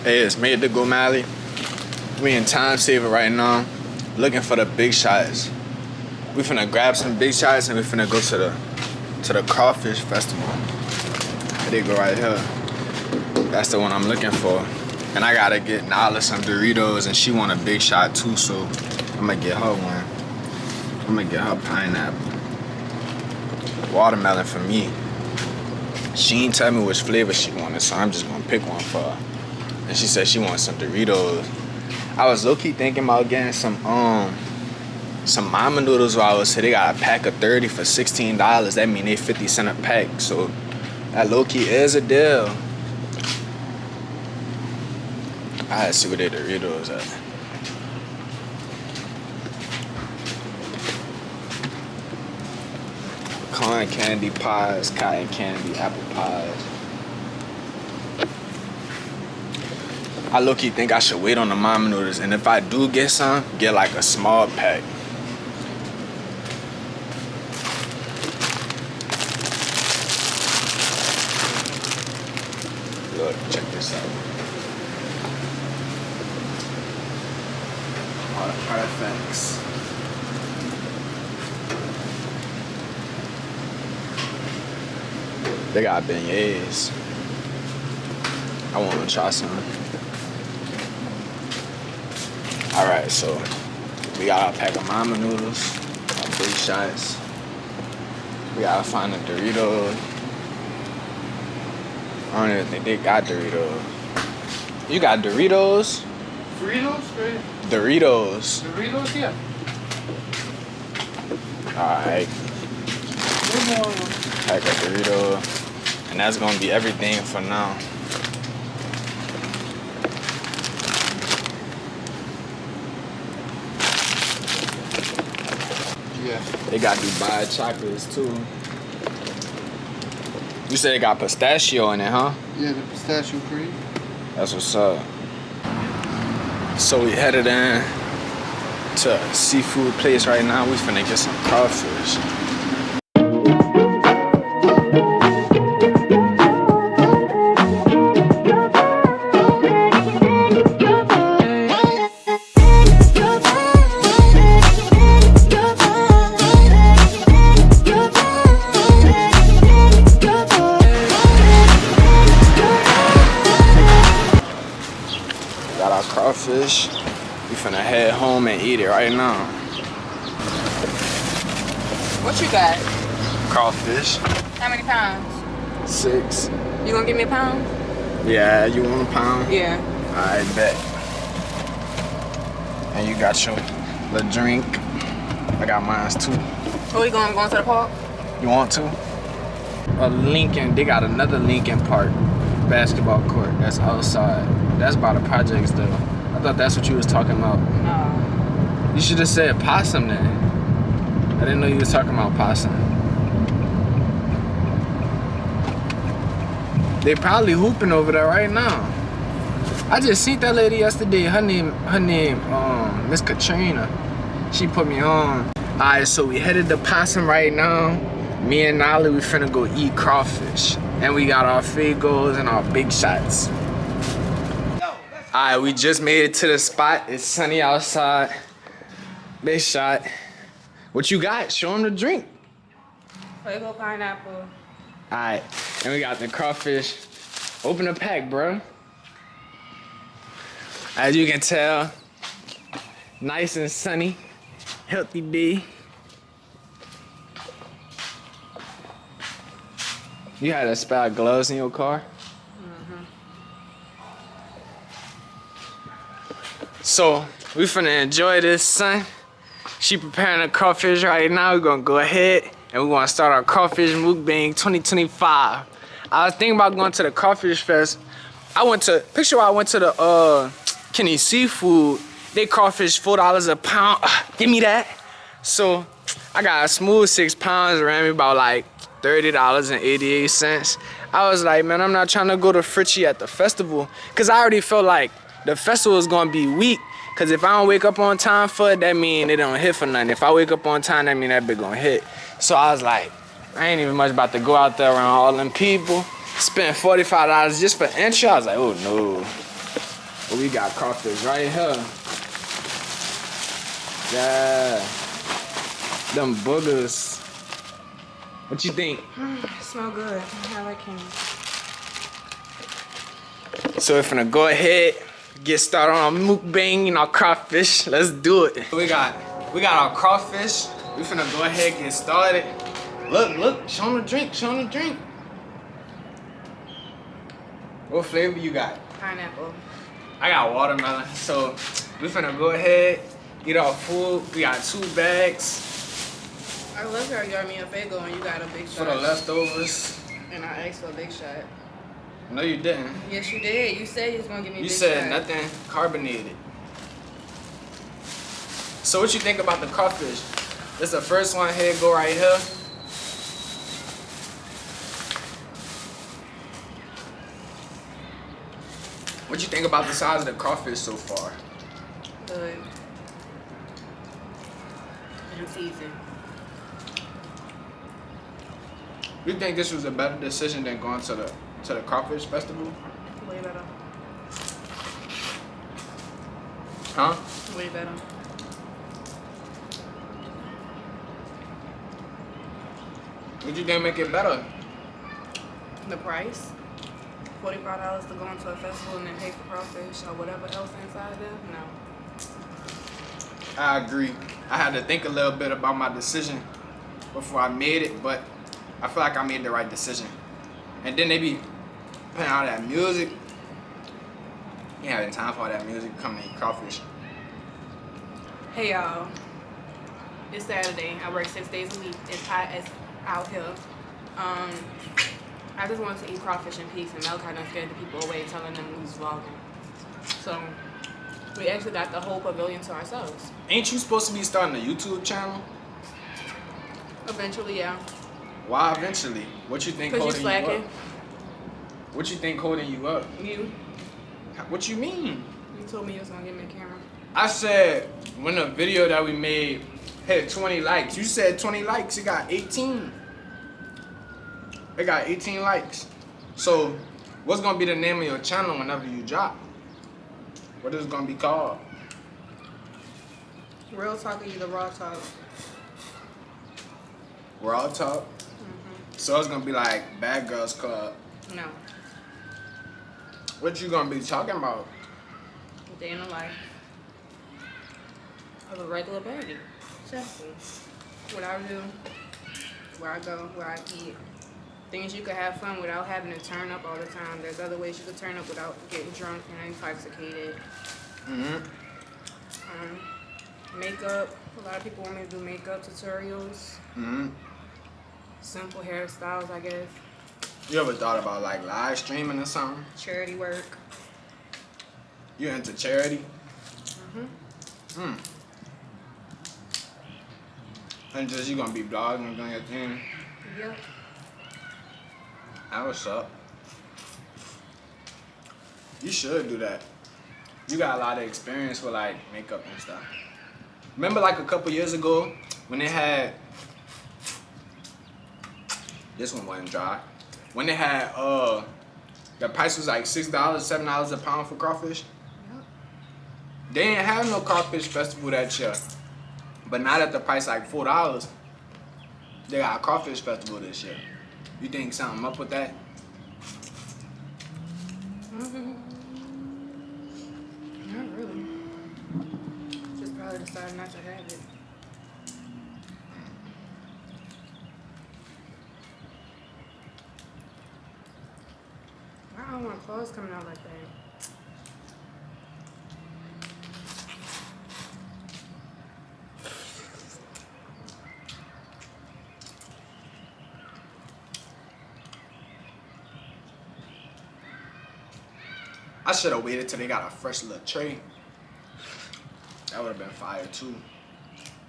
Hey, it's made to go Mally. We in Time Saver right now, looking for the big shots. We finna grab some big shots and we finna go to the Crawfish Festival. They go right here. That's the one I'm looking for. And I gotta get Nala some Doritos, and she want a big shot too, so I'm gonna get her one. I'm gonna get her pineapple. Watermelon for me. She ain't tell me which flavor she wanted, so I'm just gonna pick one for her. And she said she wants some Doritos. I was low-key thinking about getting some mama noodles while I was here. They got a pack of 30 for $16. That mean they 50 cents a pack. So that low-key is a deal. I had to see where their Doritos at. Corn candy pies, cotton candy, apple pies. I low-key think I should wait on the mama noodles, and if I do get some, get like a small pack. Look, check this out. Alright, thanks. They got beignets. I want to try some. Alright, so we got a pack of mama noodles, our big shots. We gotta find the Doritos. I don't even think they got Doritos. You got Doritos? Doritos, right? Doritos. Doritos, yeah. Alright. Pack of Doritos. And that's gonna be everything for now. Yeah. They got Dubai chocolates too. You said they got pistachio in it, huh? Yeah, the pistachio cream. That's what's up. So we headed in to a seafood place right now. We finna get some crawfish. Got our crawfish. We finna head home and eat it right now. What you got? Crawfish. How many pounds? 6. You gonna give me a pound? Yeah, you want a pound? Yeah. I bet. And you got your little drink. I got mine too. Where we going? Going to the park? You want to? A Lincoln. They got another Lincoln Park basketball court that's outside. That's by the projects though. I thought that's what you was talking about. No. You should have said possum then. I didn't know you was talking about possum. They probably hooping over there right now. I just seen that lady yesterday. Her name, Miss Katrina. She put me on. Alright, so we headed to Possum right now. Me and Nolly, we finna go eat crawfish. And we got our fagos and our big shots. Alright, we just made it to the spot. It's sunny outside. Big shot. What you got? Show them the drink. Fuego pineapple. Alright, and we got the crawfish. Open the pack, bro. As you can tell, nice and sunny, healthy day. You had a spare of gloves in your car? Mm-hmm. So, we finna enjoy this, son. She preparing a crawfish right now. We're gonna go ahead and we're gonna start our Crawfish Mukbang 2025. I was thinking about going to the Crawfish Fest. I went to the Kenny Seafood. They crawfish $4 a pound. Give me that. So I got a smooth 6 pounds, ran me about like $30.88. I was like, man, I'm not trying to go to Fritchie at the festival, cause I already felt like the festival is gonna be weak. Cause if I don't wake up on time for it, that mean it don't hit for nothing. If I wake up on time, that mean that bit gonna hit. So I was like, I ain't even much about to go out there around all them people, spend $45 just for entry. I was like, oh no. But we got crawfish right here. Yeah. Them boogers. What you think? It smell good. I like him. So we're finna go ahead, get started on our mukbang and our crawfish. Let's do it. We got our crawfish. We finna go ahead and get started. Look, show them the drink, show them the drink. What flavor you got? Pineapple. I got watermelon. So we finna go ahead, eat our food. We got 2 bags I love how you got me a Fago and you got a big for shot. the leftovers. And I asked for a big shot. No, you didn't. Yes, you did. You said you was gonna give me a You big said shot. nothing carbonated. So what you think about the crawfish? This the first one here, go right here. What you think about the size of the crawfish so far? Good. And season. You think this was a better decision than going to the Crawfish Festival? Way better. Huh? Way better. What you think make it better? The price. $45 to go into a festival and then pay for crawfish or whatever else inside there? No. I agree. I had to think a little bit about my decision before I made it, but I feel like I made the right decision. And then they be playing all that music. You ain't having time for all that music coming to eat crawfish. Hey y'all. It's Saturday. I work 6 days a week. It's hot as out here. I just wanted to eat crawfish in peace, and Mel kind of scared the people away, telling them we was vlogging. So we actually got the whole pavilion to ourselves. Ain't you supposed to be starting a YouTube channel? Eventually, yeah. Why eventually? What you think Cause you holding you up? slacking. What you think holding you up? You What you mean? told me you was gonna give me a camera. I said when the video that we made hit 20 likes. You said 20 likes. It got 18. It got 18 likes. So what's gonna be the name of your channel whenever you drop? What is it gonna be called? Real talk or either raw talk? Raw Talk. So it's gonna be like Bad Girls Club. No. What you gonna be talking about? Day in the life of a regular baddie. Simple. What I do, where I go, where I eat. Things you could have fun without having to turn up all the time. There's other ways you could turn up without getting drunk and intoxicated. Makeup. A lot of people want me to do makeup tutorials. Simple hairstyles, I guess. You ever thought about like live streaming or something? Charity work. You into charity? And just you gonna be vlogging and doing your thing? Yep. That what's up. You should do that. You got a lot of experience with like makeup and stuff. Remember like a couple years ago when they had, this one wasn't dry. When they had the price was like $6, $7 a pound for crawfish. Yep. They didn't have no Crawfish Festival that year. But now that the price like $4, they got a Crawfish Festival this year. You think something up with that? Not really. Just probably decided not to have it. I don't want clothes coming out like that. I should have waited till they got a fresh little tray. That would have been fire too.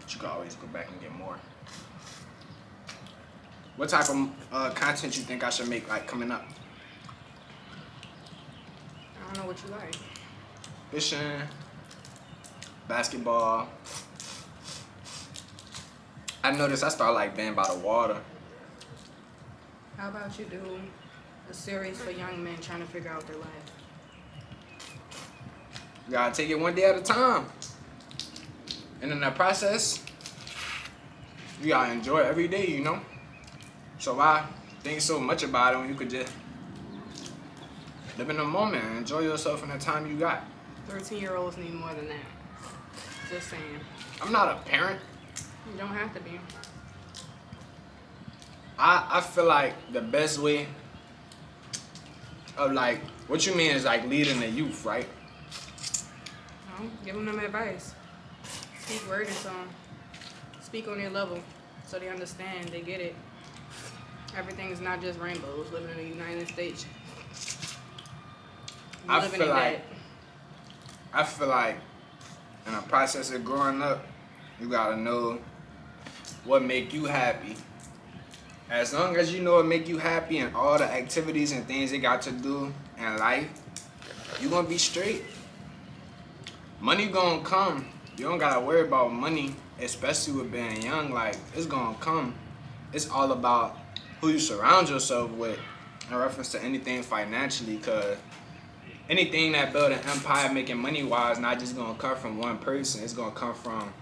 But you could always go back and get more. What type of content you think I should make like coming up? I don't know what you like. Fishing, basketball. I noticed I started like being by the water. How about you do a series for young men trying to figure out their life? You gotta take it one day at a time. And in that process, you gotta enjoy it every day, you know? So why think so much about it when you could just live in the moment and enjoy yourself in the time you got? 13-year-olds need more than that. Just saying. I'm not a parent. You don't have to be. I feel like the best way of like, what you mean is like leading the youth, right? No, giving them advice. Speak word into them. Speak on their level so they understand, they get it. Everything is not just rainbows living in the United States. I feel like in the process of growing up, you gotta know what make you happy. As long as you know what make you happy and all the activities and things they got to do in life, you gonna be straight. Money gonna come. You don't gotta worry about money, especially with being young. Like, it's gonna come. It's all about who you surround yourself with in reference to anything financially, cause anything that build an empire making money wise not just gonna come from one person. It's gonna come from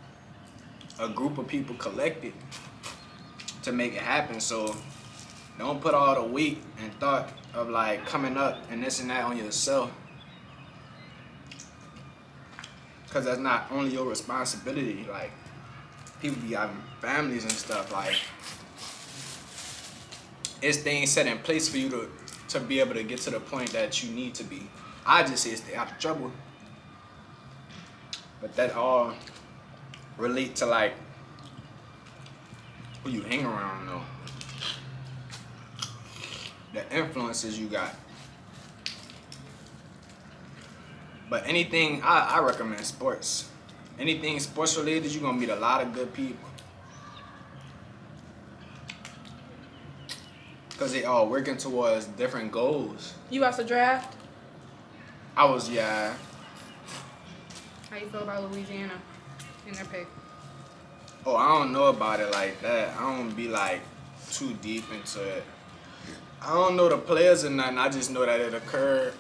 a group of people collected to make it happen. So don't put all the weight and thought of like coming up and this and that on yourself, because that's not only your responsibility. Like, people be having families and stuff. Like, it's things set in place for you to be able to get to the point that you need to be. I just say stay out of trouble, but that all relate to like who you hang around though, the influences you got. But anything, I recommend sports. Anything sports related, you're gonna meet a lot of good people, because they all working towards different goals. You watched the draft? Yeah. How you feel about Louisiana and their pick? Oh, I don't know about it like that. I don't be like too deep into it. I don't know the players or nothing. I just know that it occurred.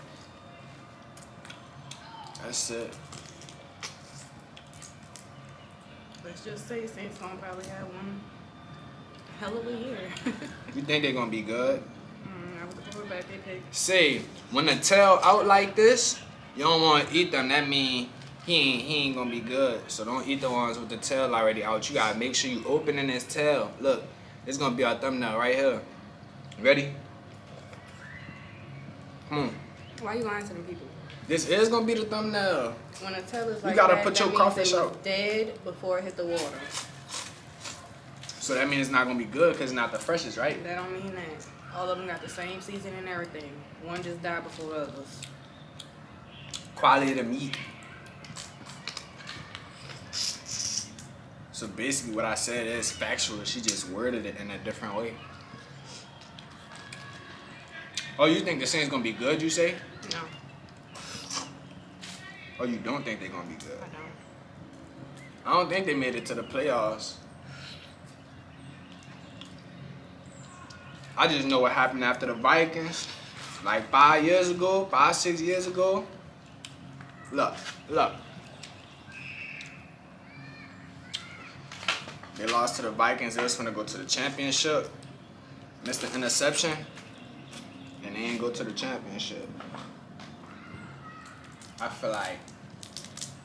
That's it. Let's just say Saints gonna probably have one hell of a year. You think they're gonna be good? I was the quarterback they picked. Say, when the tail out like this, you don't want to eat them. That mean he ain't gonna be good. So don't eat the ones with the tail already out. You gotta make sure you opening this tail. Look, it's gonna be our thumbnail right here. Ready? Come on. Why you lying to them people? This is gonna be the thumbnail. When a tail is like You gotta that, put that your means crawfish it was out. dead before it hit the water. So that means it's not gonna be good because it's not the freshest, right? That don't mean that. All of them got the same season and everything. One just died before the others. Quality of the meat. So basically what I said is factual. She just worded it in a different way. Oh, you think the Saints gonna be good, you say? No, Or you don't think they're gonna be good? I don't. I don't think they made it to the playoffs. I just know what happened after the Vikings. Like 5 years ago, 6 years ago. Look. They lost to the Vikings. They was gonna go to the championship. Missed the interception. And they didn't go to the championship. I feel like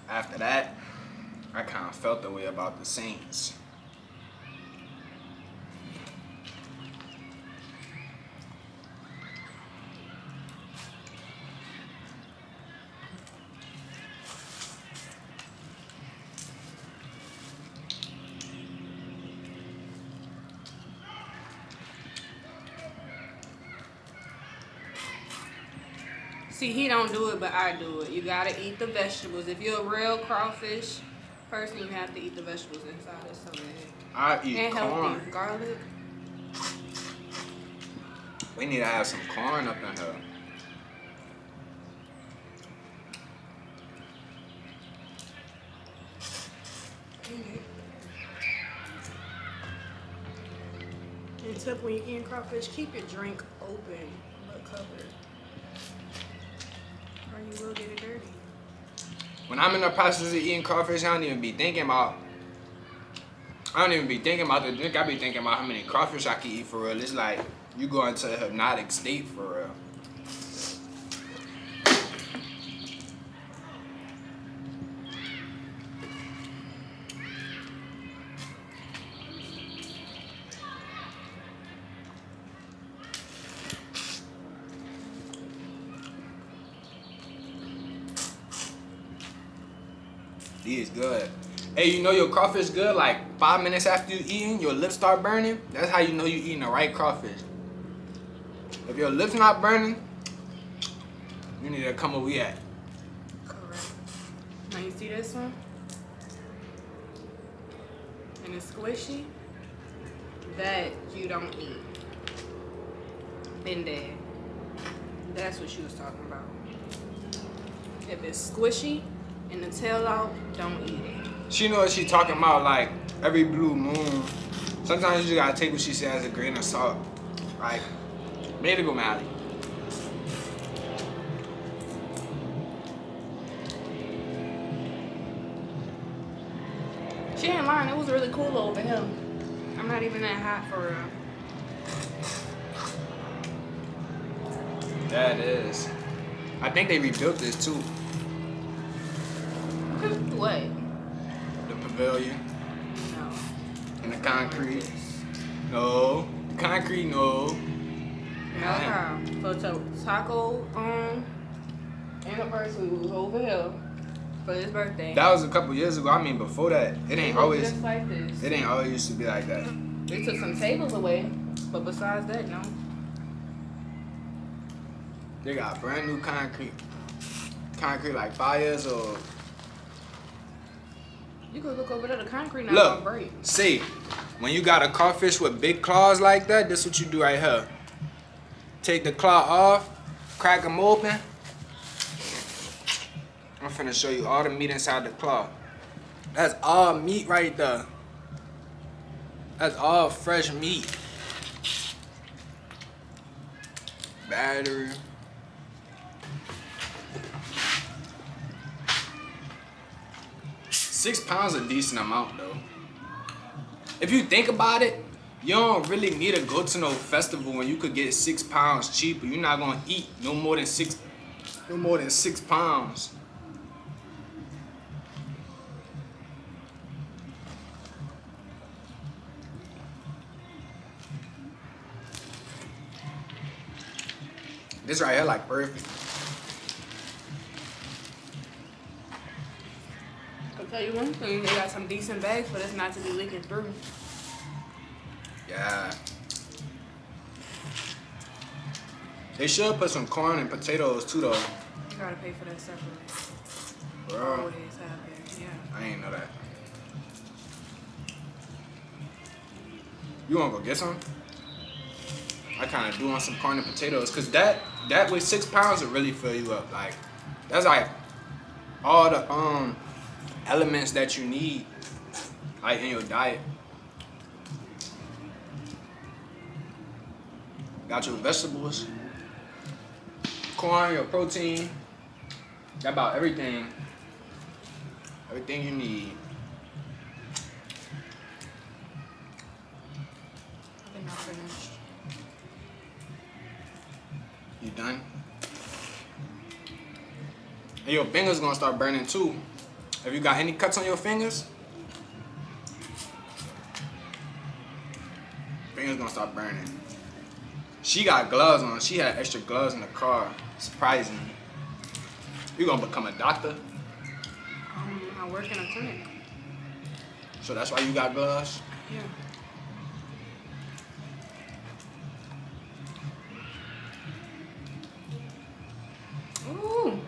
after that, I kind of felt the way about the Saints. See, he don't do it, but I do it. You gotta eat the vegetables. If you're a real crawfish person, you have to eat the vegetables inside. It's so good. I eat And corn. healthy. Garlic. We need to have some corn up in here. And tip when you're eating crawfish, keep your drink open, but covered. Or you will get it dirty. When I'm in the process of eating crawfish, I don't even be thinking about the drink. I be thinking about how many crawfish I can eat for real. It's like you go into a hypnotic state for real. These good. Hey, you know your crawfish good like 5 minutes after you eating, your lips start burning. That's how you know you eating the right crawfish. If your lips not burning, you need to come where we at. Correct. Now you see this one? And it's squishy. That you don't eat. Been there. That's what she was talking about. If it's squishy and the tail out, don't eat it. She know what she talking about, like every blue moon. Sometimes you just gotta take what she says as a grain of salt. Right? Made to go, Mally. She ain't lying, it was really cool over here. I'm not even that hot for real. That is. I think they rebuilt this too. What? The pavilion No. and the concrete. No. The concrete, no. No. For taco anniversary was over here for his birthday. That was a couple years ago. I mean, before that, it ain't always. Just like this. It ain't always used to be like that. They took some tables away, but besides that, no. They got brand new concrete. Concrete like 5 years old. You could look over there, the concrete not Look, gonna break. see, when you got a crawfish with big claws like that, this what you do right here. Take the claw off, crack them open. I'm finna show you all the meat inside the claw. That's all meat right there. That's all fresh meat. Battery. £6 a decent amount though. If you think about it, you don't really need to go to no festival when you could get £6 cheaper. You're not gonna eat no more than six pounds. This right here like perfect. I'll tell you one thing, they got some decent bags, but it's not to be leaking through. Yeah. They should put some corn and potatoes too though. You gotta pay for that separately. Bro, Always have it, yeah. I ain't know that. You wanna go get some? I kinda do want some corn and potatoes, cause that with £6 will really fill you up. Like, that's like all the elements that you need like in your diet. Got your vegetables, corn, your protein, got about everything you need. I think I'm finished. You done? And your fingers gonna start burning too. Have you got any cuts on your fingers? Fingers gonna start burning. She got gloves on. She had extra gloves in the car. Surprisingly. You gonna become a doctor? I work in a clinic. So that's why you got gloves? Yeah. Ooh.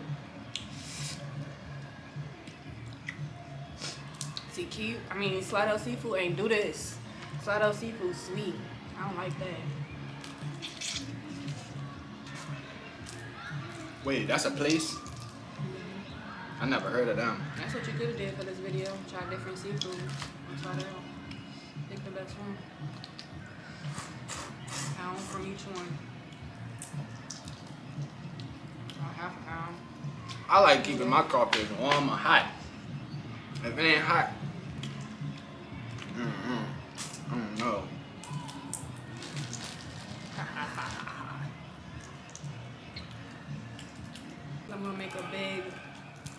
See, cute. I mean, Slide Out Seafood ain't do this. Slide Out Seafood sweet. I don't like that. Wait, that's a place? I never heard of them. That's what you could have did for this video. Try different seafood and try it out. Pick the best one. Pound from each one. About half a pound. I like keeping my crawfish warm or hot. If it ain't hot, I don't know. I'm gonna make a big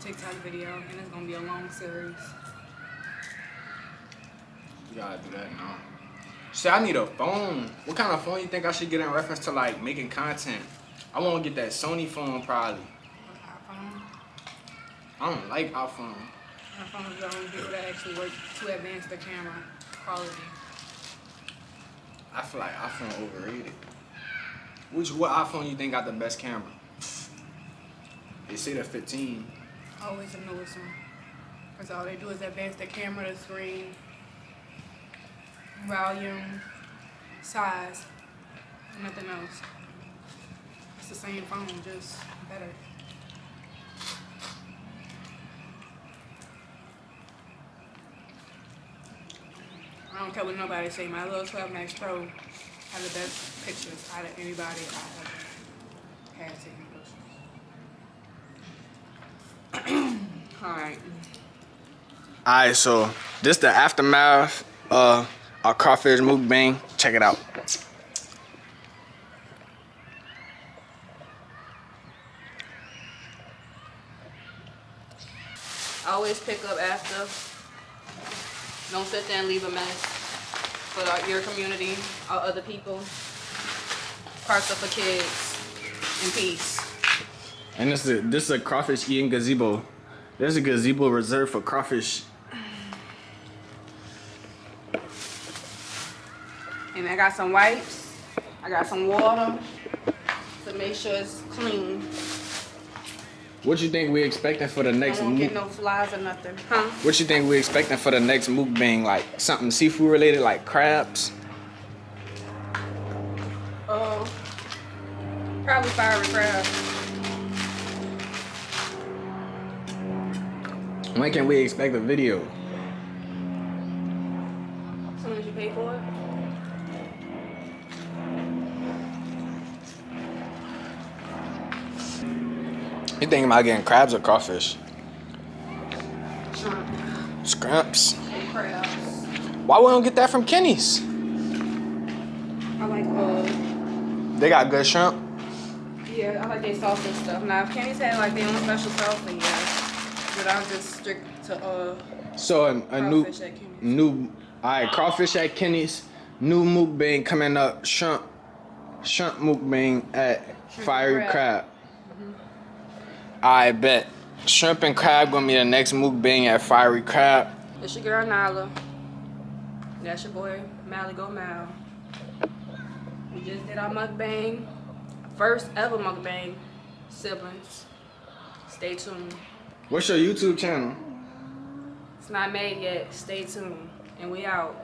TikTok video, and it's gonna be a long series. You gotta do that now. Shit, I need a phone. What kind of phone you think I should get in reference to like making content? I wanna get that Sony phone probably. iPhone. I don't like iPhone. iPhones are the only people that actually work to advance the camera quality. I feel like iPhone overrated. What iPhone you think got the best camera? They say the 15. Always the newest one. Because all they do is advance the camera, the screen, volume, size, and nothing else. It's the same phone, just better. I don't care what nobody say. My little 12 Max Pro have the best pictures out of anybody I ever had taken pictures. Alright. Alright, so this the aftermath of our Crawfish Mukbang. Check it out. Always pick up after. Don't sit there and leave a mess for your community or other people. Parks are for kids. In peace. And this is a crawfish eating gazebo. There's a gazebo reserved for crawfish. And I got some wipes. I got some water to make sure it's clean. What you think we expecting for the next I don't get no flies or nothing. Huh? What you think we expecting for the next mukbang? Like something seafood related, like crabs? Probably fiery crab. When can we expect a video? As soon as you pay for it. You thinking about getting crabs or crawfish? Shrimp. Scrimps. And crabs. Why we don't get that from Kenny's? I like They got good shrimp. yeah, I like their sauce and stuff. Now if Kenny's had like their own special sauce, then yes. But I'm just strict to So a new Crawfish at Kenny's. Alright, crawfish at Kenny's. New mukbang coming up. Shrimp mukbang at Shrimp Fiery and Crab. I bet. Shrimp and crab gonna be the next mukbang at Fiery Crab. It's your girl Nyla. That's your boy Mally Go Mal. We just did our mukbang. First ever mukbang. Siblings. Stay tuned. What's your YouTube channel? It's not made yet. Stay tuned. And we out.